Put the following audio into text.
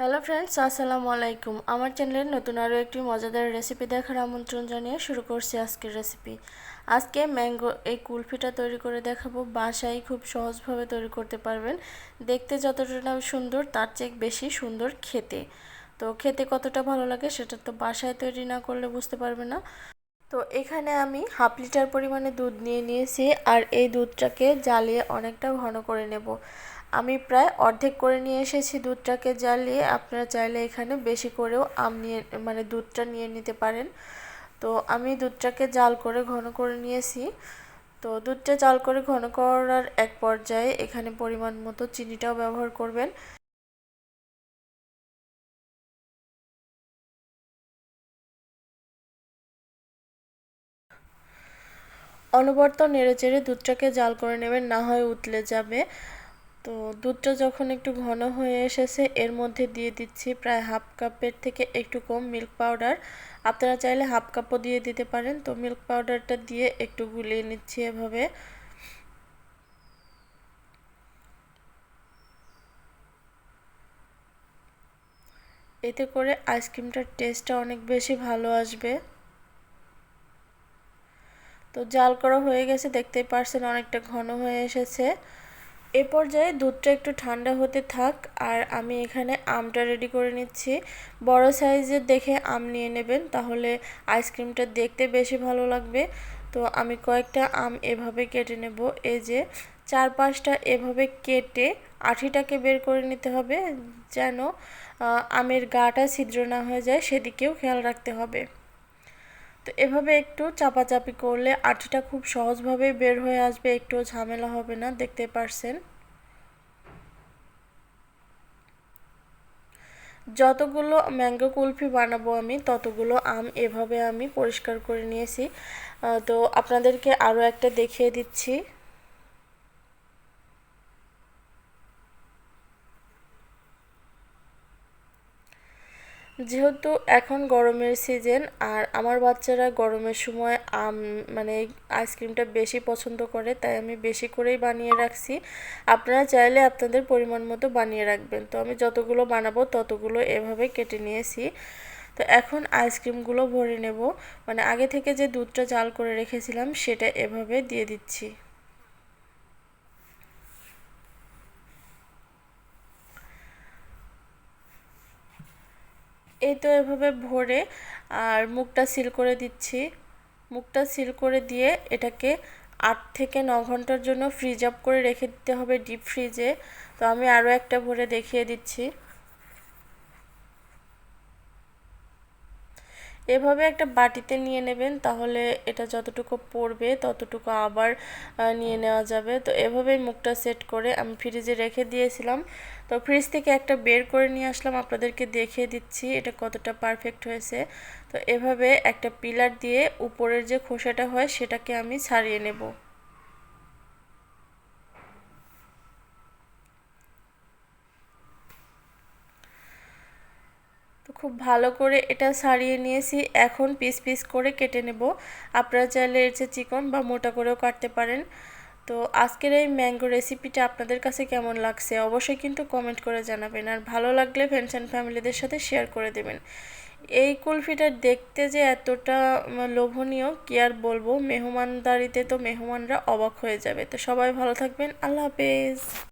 Hello friends, আসসালামু আলাইকুম। আমার চ্যানেলের নতুন আরও একটি মজাদার রেসিপি দেখার আমন্ত্রণ জানিয়ে শুরু করছি আজকের রেসিপি। আজকে ম্যাঙ্গো এই কুলফিটা তৈরি করে দেখাবো। বাসায় খুব সহজভাবে তৈরি করতে পারবেন। দেখতে যতটা না সুন্দর, তার চেয়ে বেশি সুন্দর খেতে। তো খেতে কতটা ভালো লাগে সেটা তো বাসায় তৈরি না করলে বুঝতে পারবে না। তো এখানে আমি হাফ লিটার পরিমাণে দুধ নিয়ে নিয়েছি, আর এই দুধটাকে জ্বালিয়ে অনেকটা ঘন করে নেব। আমি প্রায় অর্ধেক করে নিয়ে এসেছি দুধটাকে জ্বালিয়ে। আপনারা চাইলে এখানে বেশি করেও দুধটা নিয়ে নিতে পারেন। তো আমি দুধটাকে জাল করে ঘন করে নিয়েছি। তো দুধটা জাল করে ঘন করার এক পর্যায়ে এখানে পরিমাণ মতো চিনিটাও ব্যবহার করবেন। অনবরত নেড়েচেড়ে দুধটাকে জাল করে নেবেন, না হয় উতলে যাবে। তো দুধটা যখন একটু ঘন হয়ে এসেছে, এর মধ্যে দিয়ে দিচ্ছি প্রায় হাফ কাপের থেকে একটু কম মিল্ক পাউডার। আপনারা চাইলে হাফ কাপও দিয়ে দিতে পারেন। তো মিল্ক পাউডারটা দিয়ে একটু গুলিয়ে নিচ্ছি এভাবে। এতে করে আইসক্রিমটার টেস্টটা অনেক বেশি ভালো আসবে। তো জাল করা হয়ে গেছে, দেখতেই পারছেন অনেকটা ঘন হয়ে এসেছে। এ পর্যায়ে দুধটা একটু ঠান্ডা হতে থাক, আর আমি এখানে আমটা রেডি করে নিচ্ছি। বড় সাইজের দেখে আম নিয়ে নেবেন, তাহলে আইসক্রিমটা দেখতে বেশি ভালো লাগবে। তো আমি কয়েকটা আম এভাবে কেটে নেব। এই যে 4-5টা এভাবে কেটে আঠিটাকে বের করে নিতে হবে, যেন আমের গাটা ছিদ্র না হয়ে যায়, সেদিকেও খেয়াল রাখতে হবে। তো এভাবে একটু চাপাচাপি করলে আঠিটা খুব সহজভাবে বের হয়ে আসবে, একটুও ঝামেলা হবে না। দেখতে পারছেন যতগুলো ম্যাঙ্গো কুলফি বানাবো আমি, ততগুলো আম এভাবে আমি পরিষ্কার করে নিয়েছি। তো আপনাদেরকে আরও একটা দেখিয়ে দিচ্ছি। যেহেতু এখন গরমের সিজন, আর আমার বাচ্চারা গরমের সময় আইসক্রিমটা বেশি পছন্দ করে, তাই আমি বেশি করেই বানিয়ে রাখছি। আপনারা চাইলে আপনাদের পরিমাণ মতো বানিয়ে রাখবেন। তো আমি যতগুলো বানাবো ততগুলো এভাবে কেটে নিয়েছি। তো এখন আইসক্রিমগুলো ভরে নেব। আগে থেকে যে দুধটা জাল করে রেখেছিলাম সেটা এভাবে দিয়ে দিচ্ছি। এই তো এভাবে ভরে আর মুখটা সিল করে দিচ্ছি। মুখটা সিল করে দিয়ে এটাকে 8 থেকে 9 ঘন্টার জন্য ফ্রিজ আপ করে রেখে দিতে হবে ডিপ ফ্রিজে। তো আমি আরও একটা ভরে দেখিয়ে দিচ্ছি। এভাবে একটা বাটিতে নিয়ে নেবেন, তাহলে এটা যতটুকু পড়বে ততটুকু আবার নিয়ে নেওয়া যাবে। তো এভাবে মুখটা সেট করে আমি ফ্রিজে রেখে দিয়েছিলাম। তো ফ্রিজ থেকে একটা বের করে নিয়ে আসলাম, আপনাদেরকে দেখিয়ে দিচ্ছি এটা কতটা পারফেক্ট হয়েছে। তো এভাবে একটা পিলার দিয়ে উপরের যে খোসাটা হয় সেটাকে আমি ছাড়িয়ে নেব। তো খুব ভালো করে এটা ছাড়িয়ে নিয়েছি। এখন পিস পিস করে কেটে নেব। আপনারা চাইলে এর চেয়ে চিকন বা মোটা করেও কাটতে পারেন। তো আজকের এই ম্যাঙ্গো রেসিপিটা আপনাদের কাছে কেমন লাগছে অবশ্যই কিন্তু কমেন্ট করে জানাবেন, আর ভালো লাগলে ফ্রেন্ডস অ্যান্ড ফ্যামিলিদের সাথে শেয়ার করে দেবেন। এই কুলফিটা দেখতে যে এতটা লোভনীয় কি আর বলবো, মেহমানদারিতে তো মেহমানরা অবাক হয়ে যাবে। তো সবাই ভালো থাকবেন, আল্লাহ হাফেজ।